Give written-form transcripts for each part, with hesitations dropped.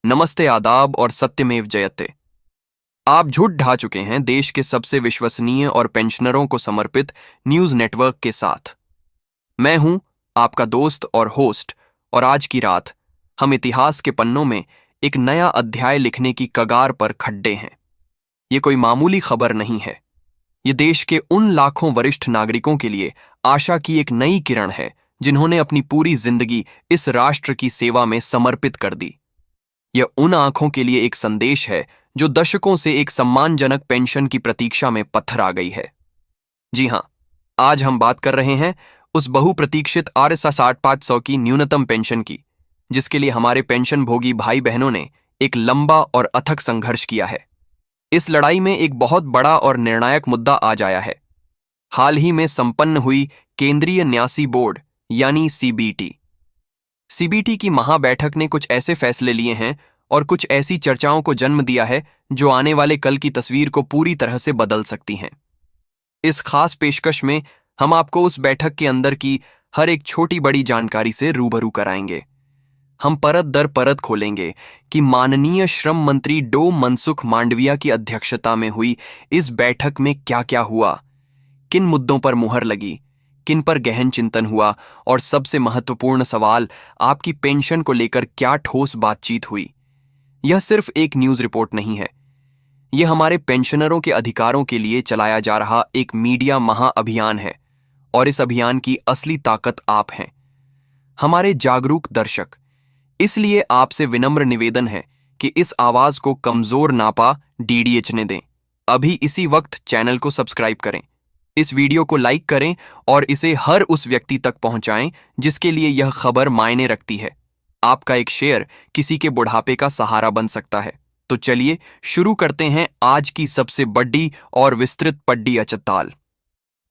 नमस्ते, आदाब और सत्यमेव जयते। आप झूठ ढा चुके हैं देश के सबसे विश्वसनीय और पेंशनरों को समर्पित न्यूज नेटवर्क के साथ। मैं हूं आपका दोस्त और होस्ट, और आज की रात हम इतिहास के पन्नों में एक नया अध्याय लिखने की कगार पर खड़े हैं। ये कोई मामूली खबर नहीं है। ये देश के उन लाखों वरिष्ठ नागरिकों के लिए आशा की एक नई किरण है जिन्होंने अपनी पूरी जिंदगी इस राष्ट्र की सेवा में समर्पित कर दी। यह उन आंखों के लिए एक संदेश है जो दशकों से एक सम्मानजनक पेंशन की प्रतीक्षा में पत्थर आ गई है। जी हां, आज हम बात कर रहे हैं उस बहुप्रतीक्षित RSR 60-500 की न्यूनतम पेंशन की, जिसके लिए हमारे पेंशन भोगी भाई बहनों ने एक लंबा और अथक संघर्ष किया है। इस लड़ाई में एक बहुत बड़ा और निर्णायक मुद्दा आज आया है। हाल ही में संपन्न हुई केंद्रीय न्यासी बोर्ड यानी CBT की महाबैठक ने कुछ ऐसे फैसले लिए हैं और कुछ ऐसी चर्चाओं को जन्म दिया है जो आने वाले कल की तस्वीर को पूरी तरह से बदल सकती हैं। इस खास पेशकश में हम आपको उस बैठक के अंदर की हर एक छोटी बड़ी जानकारी से रूबरू कराएंगे। हम परत दर परत खोलेंगे कि माननीय श्रम मंत्री डॉ मनसुख मांडविया की अध्यक्षता में हुई इस बैठक में क्या क्या हुआ, किन मुद्दों पर मुहर लगी, किन पर गहन चिंतन हुआ, और सबसे महत्वपूर्ण सवाल, आपकी पेंशन को लेकर क्या ठोस बातचीत हुई। यह सिर्फ एक न्यूज रिपोर्ट नहीं है। यह हमारे पेंशनरों के अधिकारों के लिए चलाया जा रहा एक मीडिया महाअभियान है, और इस अभियान की असली ताकत आप हैं, हमारे जागरूक दर्शक। इसलिए आपसे विनम्र निवेदन है कि इस आवाज को कमजोर नापा DDH ने दें। अभी इसी वक्त चैनल को सब्सक्राइब करें, इस वीडियो को लाइक करें और इसे हर उस व्यक्ति तक पहुंचाएं जिसके लिए यह खबर मायने रखती है। आपका एक शेयर किसी के बुढ़ापे का सहारा बन सकता है। तो चलिए शुरू करते हैं आज की सबसे बड़ी और विस्तृत पड्डी अचताल।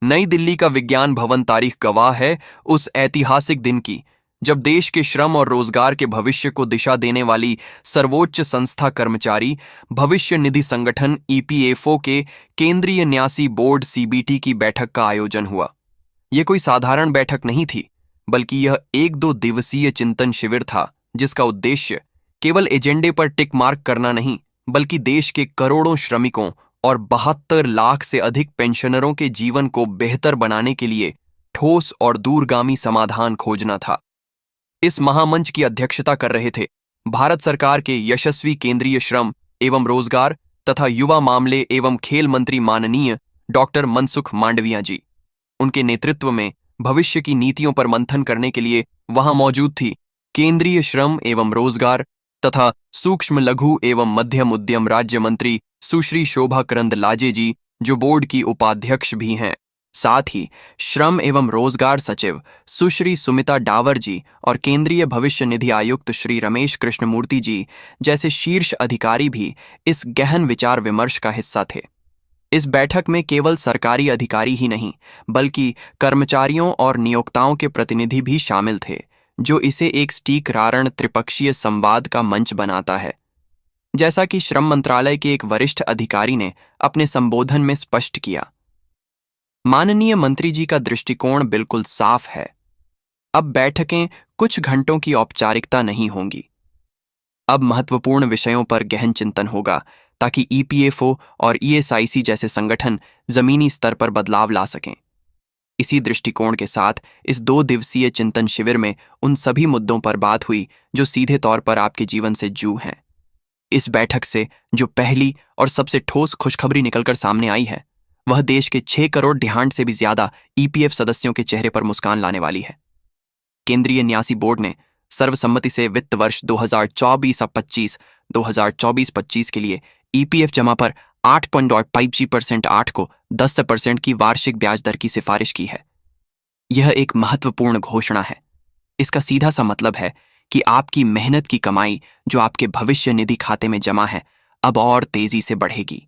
नई दिल्ली का विज्ञान भवन तारीख गवाह है उस ऐतिहासिक दिन की जब देश के श्रम और रोजगार के भविष्य को दिशा देने वाली सर्वोच्च संस्था कर्मचारी भविष्य निधि संगठन EPFO के केंद्रीय न्यासी बोर्ड CBT की बैठक का आयोजन हुआ। यह कोई साधारण बैठक नहीं थी, बल्कि यह 1-2 दिवसीय चिंतन शिविर था जिसका उद्देश्य केवल एजेंडे पर टिक मार्क करना नहीं, बल्कि देश के करोड़ों श्रमिकों और 72 लाख से अधिक पेंशनरों के जीवन को बेहतर बनाने के लिए ठोस और दूरगामी समाधान खोजना था। इस महामंच की अध्यक्षता कर रहे थे भारत सरकार के यशस्वी केंद्रीय श्रम एवं रोजगार तथा युवा मामले एवं खेल मंत्री माननीय डॉक्टर मनसुख मांडविया जी। उनके नेतृत्व में भविष्य की नीतियों पर मंथन करने के लिए वहां मौजूद थी केंद्रीय श्रम एवं रोजगार तथा सूक्ष्म लघु एवं मध्यम उद्यम राज्य मंत्री सुश्री शोभा करंदलाजे जी, जो बोर्ड की उपाध्यक्ष भी हैं। साथ ही श्रम एवं रोजगार सचिव सुश्री सुमिता डावर जी और केंद्रीय भविष्य निधि आयुक्त श्री रमेश कृष्णमूर्ति जी जैसे शीर्ष अधिकारी भी इस गहन विचार विमर्श का हिस्सा थे। इस बैठक में केवल सरकारी अधिकारी ही नहीं, बल्कि कर्मचारियों और नियोक्ताओं के प्रतिनिधि भी शामिल थे, जो इसे एक सटीक त्रिपक्षीय संवाद का मंच बनाता है। जैसा कि श्रम मंत्रालय के एक वरिष्ठ अधिकारी ने अपने संबोधन में स्पष्ट किया, माननीय मंत्री जी का दृष्टिकोण बिल्कुल साफ है। अब बैठकें कुछ घंटों की औपचारिकता नहीं होंगी। अब महत्वपूर्ण विषयों पर गहन चिंतन होगा ताकि EPFO और ESIC जैसे संगठन जमीनी स्तर पर बदलाव ला सकें। इसी दृष्टिकोण के साथ इस 2 दिवसीय चिंतन शिविर में उन सभी मुद्दों पर बात हुई जो सीधे तौर पर आपके जीवन से जुड़े हैं। इस बैठक से जो पहली और सबसे ठोस खुशखबरी निकलकर सामने आई है, वह देश के 6 करोड़ डिहांड से भी ज्यादा EPF सदस्यों के चेहरे पर मुस्कान लाने वाली है। केंद्रीय न्यासी बोर्ड ने सर्वसम्मति से वित्त वर्ष 2024-25 2024-25 के लिए EPF जमा पर 8.5% 8 को 10% की वार्षिक ब्याज दर की सिफारिश की है। यह एक महत्वपूर्ण घोषणा है। इसका सीधा सा मतलब है कि आपकी मेहनत की कमाई जो आपके भविष्य निधि खाते में जमा है, अब और तेजी से बढ़ेगी।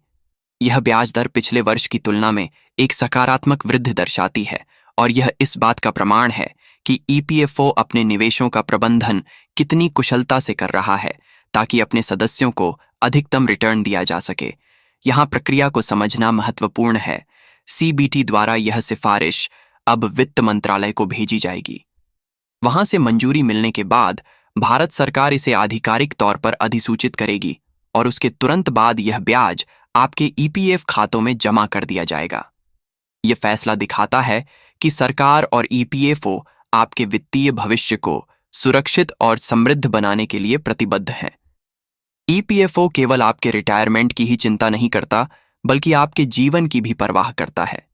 यह ब्याज दर पिछले वर्ष की तुलना में एक सकारात्मक वृद्धि दर्शाती है, और यह इस बात का प्रमाण है कि EPFO अपने निवेशों का प्रबंधन कितनी कुशलता से कर रहा है ताकि अपने सदस्यों को अधिकतम रिटर्न दिया जा सके। यहाँ प्रक्रिया को समझना महत्वपूर्ण है। CBT द्वारा यह सिफारिश अब वित्त मंत्रालय को भेजी जाएगी। वहां से मंजूरी मिलने के बाद भारत सरकार इसे आधिकारिक तौर पर अधिसूचित करेगी और उसके तुरंत बाद यह ब्याज आपके ईपीएफ खातों में जमा कर दिया जाएगा। यह फैसला दिखाता है कि सरकार और ईपीएफओ आपके वित्तीय भविष्य को सुरक्षित और समृद्ध बनाने के लिए प्रतिबद्ध हैं। ईपीएफओ केवल आपके रिटायरमेंट की ही चिंता नहीं करता, बल्कि आपके जीवन की भी परवाह करता है।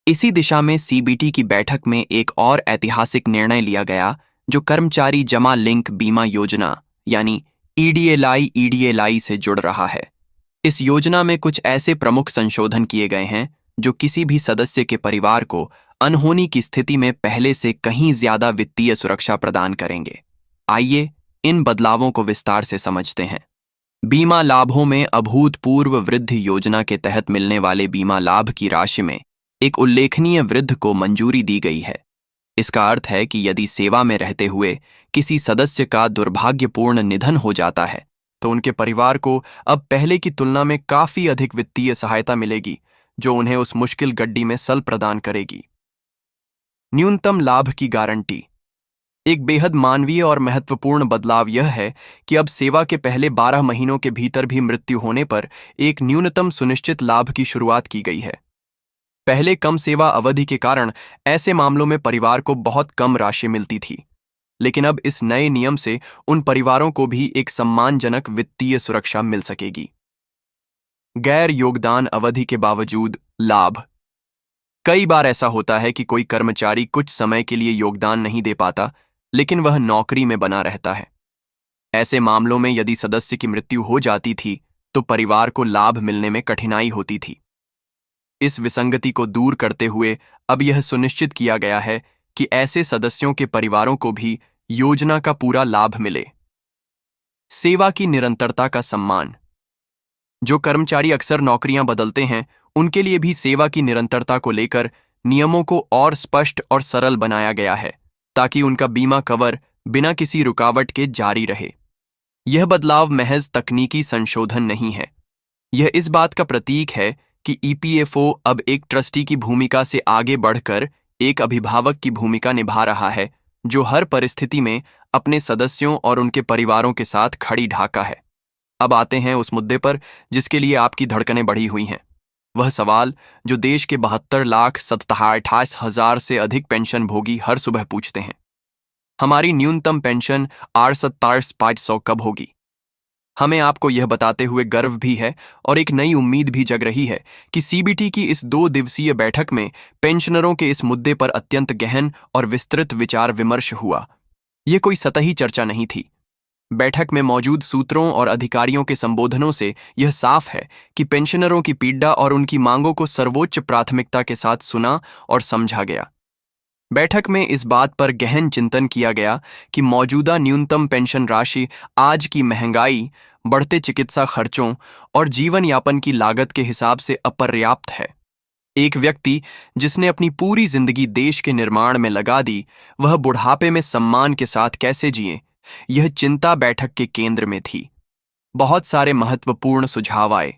इसी दिशा में सीबीटी की बैठक में एक और ऐतिहासिक निर्णय लिया गया, जो कर्मचारी जमा लिंक बीमा योजना यानी ईडीएलआई से जुड़ रहा है। इस योजना में कुछ ऐसे प्रमुख संशोधन किए गए हैं जो किसी भी सदस्य के परिवार को अनहोनी की स्थिति में पहले से कहीं ज्यादा वित्तीय सुरक्षा प्रदान करेंगे। आइए इन बदलावों को विस्तार से समझते हैं। बीमा लाभों में अभूतपूर्व वृद्धि योजना के तहत मिलने वाले बीमा लाभ की राशि में एक उल्लेखनीय वृद्धि को मंजूरी दी गई है। इसका अर्थ है कि यदि सेवा में रहते हुए किसी सदस्य का दुर्भाग्यपूर्ण निधन हो जाता है, तो उनके परिवार को अब पहले की तुलना में काफी अधिक वित्तीय सहायता मिलेगी, जो उन्हें उस मुश्किल गड्डी में सल प्रदान करेगी। न्यूनतम लाभ की गारंटी। एक बेहद मानवीय और महत्वपूर्ण बदलाव यह है कि अब सेवा के पहले 12 महीनों के भीतर भी मृत्यु होने पर एक न्यूनतम सुनिश्चित लाभ की शुरुआत की गई है। पहले कम सेवा अवधि के कारण ऐसे मामलों में परिवार को बहुत कम राशि मिलती थी, लेकिन अब इस नए नियम से उन परिवारों को भी एक सम्मानजनक वित्तीय सुरक्षा मिल सकेगी। गैर योगदान अवधि के बावजूद लाभ। कई बार ऐसा होता है कि कोई कर्मचारी कुछ समय के लिए योगदान नहीं दे पाता, लेकिन वह नौकरी में बना रहता है। ऐसे मामलों में यदि सदस्य की मृत्यु हो जाती थी, तो परिवार को लाभ मिलने में कठिनाई होती थी। इस विसंगति को दूर करते हुए अब यह सुनिश्चित किया गया है कि ऐसे सदस्यों के परिवारों को भी योजना का पूरा लाभ मिले। सेवा की निरंतरता का सम्मान। जो कर्मचारी अक्सर नौकरियां बदलते हैं, उनके लिए भी सेवा की निरंतरता को लेकर नियमों को और स्पष्ट और सरल बनाया गया है, ताकि उनका बीमा कवर बिना किसी रुकावट के जारी रहे। यह बदलाव महज तकनीकी संशोधन नहीं है, यह इस बात का प्रतीक है कि ईपीएफओ अब एक ट्रस्टी की भूमिका से आगे बढ़कर एक अभिभावक की भूमिका निभा रहा है, जो हर परिस्थिति में अपने सदस्यों और उनके परिवारों के साथ खड़ी ढाका है। अब आते हैं उस मुद्दे पर जिसके लिए आपकी धड़कनें बढ़ी हुई हैं। वह सवाल जो देश के 72,68,000 से अधिक पेंशन भोगी हर सुबह पूछते हैं। हमारी न्यूनतम पेंशन 68,500 कब होगी? हमें आपको यह बताते हुए गर्व भी है और एक नई उम्मीद भी जग रही है कि सीबीटी की इस 2 दिवसीय बैठक में पेंशनरों के इस मुद्दे पर अत्यंत गहन और विस्तृत विचार विमर्श हुआ। यह कोई सतही चर्चा नहीं थी। बैठक में मौजूद सूत्रों और अधिकारियों के संबोधनों से यह साफ है कि पेंशनरों की पीड़ा और उनकी मांगों को सर्वोच्च प्राथमिकता के साथ सुना और समझा गया। बैठक में इस बात पर गहन चिंतन किया गया कि मौजूदा न्यूनतम पेंशन राशि आज की महंगाई, बढ़ते चिकित्सा खर्चों और जीवन यापन की लागत के हिसाब से अपर्याप्त है। एक व्यक्ति जिसने अपनी पूरी जिंदगी देश के निर्माण में लगा दी, वह बुढ़ापे में सम्मान के साथ कैसे जिए, यह चिंता बैठक के केंद्र में थी। बहुत सारे महत्वपूर्ण सुझाव आए।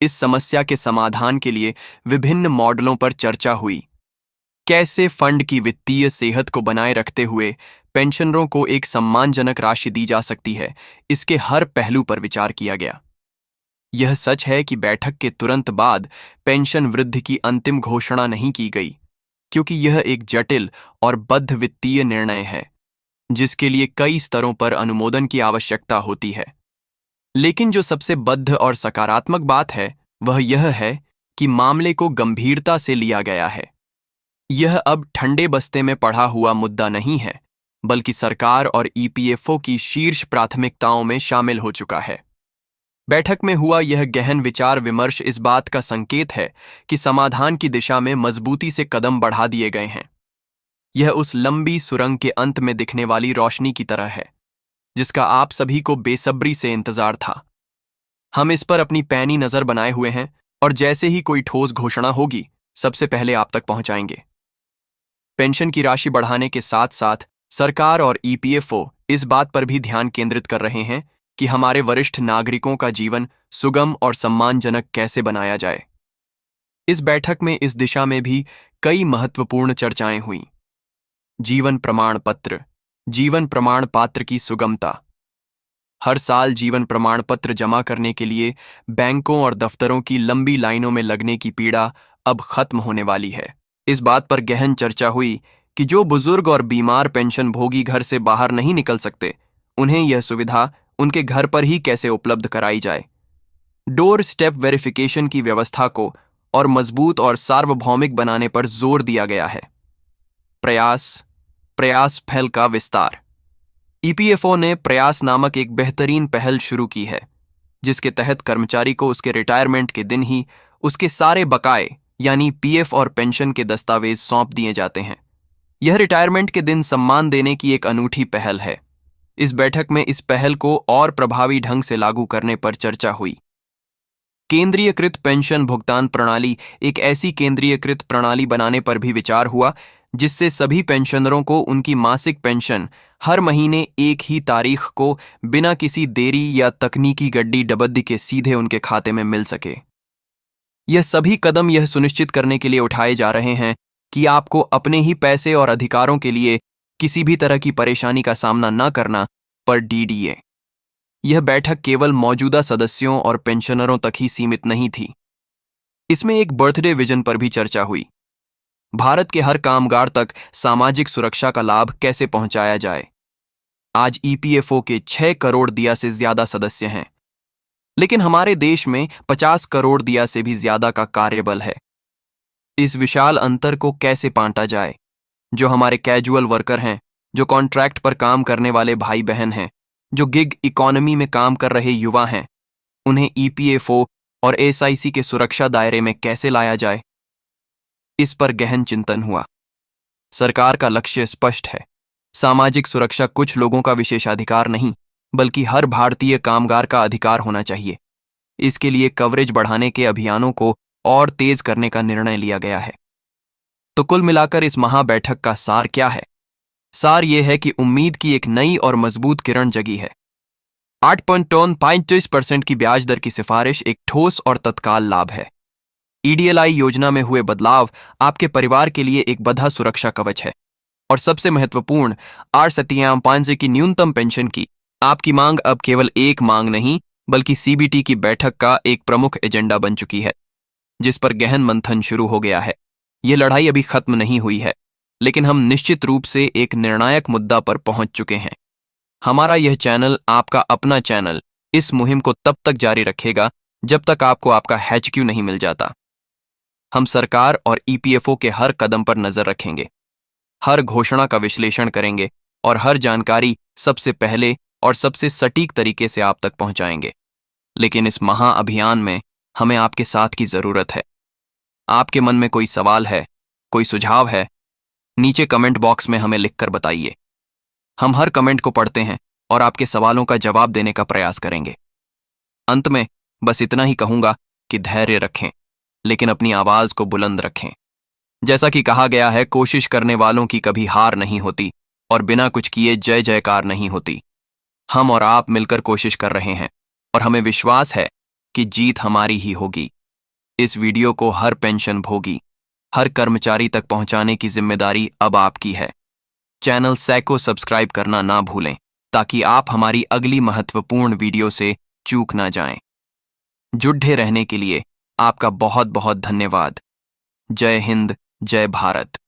इस समस्या के समाधान के लिए विभिन्न मॉडलों पर चर्चा हुई। कैसे फंड की वित्तीय सेहत को बनाए रखते हुए पेंशनरों को एक सम्मानजनक राशि दी जा सकती है, इसके हर पहलू पर विचार किया गया। यह सच है कि बैठक के तुरंत बाद पेंशन वृद्धि की अंतिम घोषणा नहीं की गई, क्योंकि यह एक जटिल और बद्ध वित्तीय निर्णय है, जिसके लिए कई स्तरों पर अनुमोदन की आवश्यकता होती है। लेकिन जो सबसे बद्ध और सकारात्मक बात है, वह यह है कि मामले को गंभीरता से लिया गया है। यह अब ठंडे बस्ते में पड़ा हुआ मुद्दा नहीं है, बल्कि सरकार और ईपीएफओ की शीर्ष प्राथमिकताओं में शामिल हो चुका है। बैठक में हुआ यह गहन विचार विमर्श इस बात का संकेत है कि समाधान की दिशा में मजबूती से कदम बढ़ा दिए गए हैं। यह उस लंबी सुरंग के अंत में दिखने वाली रोशनी की तरह है, जिसका आप सभी को बेसब्री से इंतजार था। हम इस पर अपनी पैनी नजर बनाए हुए हैं और जैसे ही कोई ठोस घोषणा होगी, सबसे पहले आप तक पहुंचाएंगे। पेंशन की राशि बढ़ाने के साथ साथ सरकार और ईपीएफओ इस बात पर भी ध्यान केंद्रित कर रहे हैं कि हमारे वरिष्ठ नागरिकों का जीवन सुगम और सम्मानजनक कैसे बनाया जाए। इस बैठक में इस दिशा में भी कई महत्वपूर्ण चर्चाएं हुईं। जीवन प्रमाण पत्र जीवन प्रमाण पत्र की सुगमता। हर साल जीवन प्रमाण पत्र जमा करने के लिए बैंकों और दफ्तरों की लंबी लाइनों में लगने की पीड़ा अब खत्म होने वाली है। इस बात पर गहन चर्चा हुई कि जो बुजुर्ग और बीमार पेंशन भोगी घर से बाहर नहीं निकल सकते, उन्हें यह सुविधा उनके घर पर ही कैसे उपलब्ध कराई जाए। डोर स्टेप वेरिफिकेशन की व्यवस्था को और मजबूत और सार्वभौमिक बनाने पर जोर दिया गया है। प्रयास पहल का विस्तार। ईपीएफओ ने प्रयास नामक एक बेहतरीन पहल शुरू की है, जिसके तहत कर्मचारी को उसके रिटायरमेंट के दिन ही उसके सारे बकाए यानी पीएफ और पेंशन के दस्तावेज सौंप दिए जाते हैं। यह रिटायरमेंट के दिन सम्मान देने की एक अनूठी पहल है। इस बैठक में इस पहल को और प्रभावी ढंग से लागू करने पर चर्चा हुई। केंद्रीयकृत पेंशन भुगतान प्रणाली। एक ऐसी केंद्रीयकृत प्रणाली बनाने पर भी विचार हुआ जिससे सभी पेंशनरों को उनकी मासिक पेंशन हर महीने एक ही तारीख को बिना किसी देरी या तकनीकी गड्डी डबद्दी के सीधे उनके खाते में मिल सके। यह सभी कदम यह सुनिश्चित करने के लिए उठाए जा रहे हैं कि आपको अपने ही पैसे और अधिकारों के लिए किसी भी तरह की परेशानी का सामना न करना पर डीडीए। यह बैठक केवल मौजूदा सदस्यों और पेंशनरों तक ही सीमित नहीं थी। इसमें एक बर्थडे विजन पर भी चर्चा हुई। भारत के हर कामगार तक सामाजिक सुरक्षा का लाभ कैसे पहुंचाया जाए। आज ईपीएफओ के 6 करोड़ दिया से ज्यादा सदस्य हैं, लेकिन हमारे देश में 50 करोड़ दिया से भी ज्यादा का कार्यबल है। इस विशाल अंतर को कैसे बांटा जाए। जो हमारे कैजुअल वर्कर हैं, जो कॉन्ट्रैक्ट पर काम करने वाले भाई बहन हैं, जो गिग इकोनॉमी में काम कर रहे युवा हैं, उन्हें ईपीएफओ और एसआईसी के सुरक्षा दायरे में कैसे लाया जाए। इस पर गहन चिंतन हुआ। सरकार का लक्ष्य स्पष्ट है। सामाजिक सुरक्षा कुछ लोगों का विशेषाधिकार नहीं, बल्कि हर भारतीय कामगार का अधिकार होना चाहिए। इसके लिए कवरेज बढ़ाने के अभियानों को और तेज करने का निर्णय लिया गया है। तो कुल मिलाकर इस महाबैठक का सार क्या है? सार यह है कि उम्मीद की एक नई और मजबूत किरण जगी है। 8.25% की ब्याज दर की सिफारिश एक ठोस और तत्काल लाभ है। ईडीएलआई योजना में हुए बदलाव आपके परिवार के लिए एक बधा सुरक्षा कवच है। और सबसे महत्वपूर्ण, 8.5 की न्यूनतम पेंशन की आपकी मांग अब केवल एक मांग नहीं, बल्कि सीबीटी की बैठक का एक प्रमुख एजेंडा बन चुकी है, जिस पर गहन मंथन शुरू हो गया है। यह लड़ाई अभी खत्म नहीं हुई है, लेकिन हम निश्चित रूप से एक निर्णायक मुद्दा पर पहुंच चुके हैं। हमारा यह चैनल, आपका अपना चैनल, इस मुहिम को तब तक जारी रखेगा जब तक आपको आपका HQ नहीं मिल जाता। हम सरकार और ईपीएफओ के हर कदम पर नजर रखेंगे, हर घोषणा का विश्लेषण करेंगे और हर जानकारी सबसे पहले और सबसे सटीक तरीके से आप तक पहुंचाएंगे। लेकिन इस महाअभियान में हमें आपके साथ की जरूरत है। आपके मन में कोई सवाल है, कोई सुझाव है, नीचे कमेंट बॉक्स में हमें लिखकर बताइए। हम हर कमेंट को पढ़ते हैं और आपके सवालों का जवाब देने का प्रयास करेंगे। अंत में बस इतना ही कहूंगा कि धैर्य रखें, लेकिन अपनी आवाज को बुलंद रखें। जैसा कि कहा गया है, कोशिश करने वालों की कभी हार नहीं होती और बिना कुछ किए जय जयकार नहीं होती। हम और आप मिलकर कोशिश कर रहे हैं और हमें विश्वास है कि जीत हमारी ही होगी। इस वीडियो को हर पेंशन भोगी, हर कर्मचारी तक पहुंचाने की जिम्मेदारी अब आपकी है। चैनल सैको सब्सक्राइब करना ना भूलें, ताकि आप हमारी अगली महत्वपूर्ण वीडियो से चूक ना जाएं। जुड़े रहने के लिए आपका बहुत बहुत धन्यवाद। जय हिंद, जय भारत।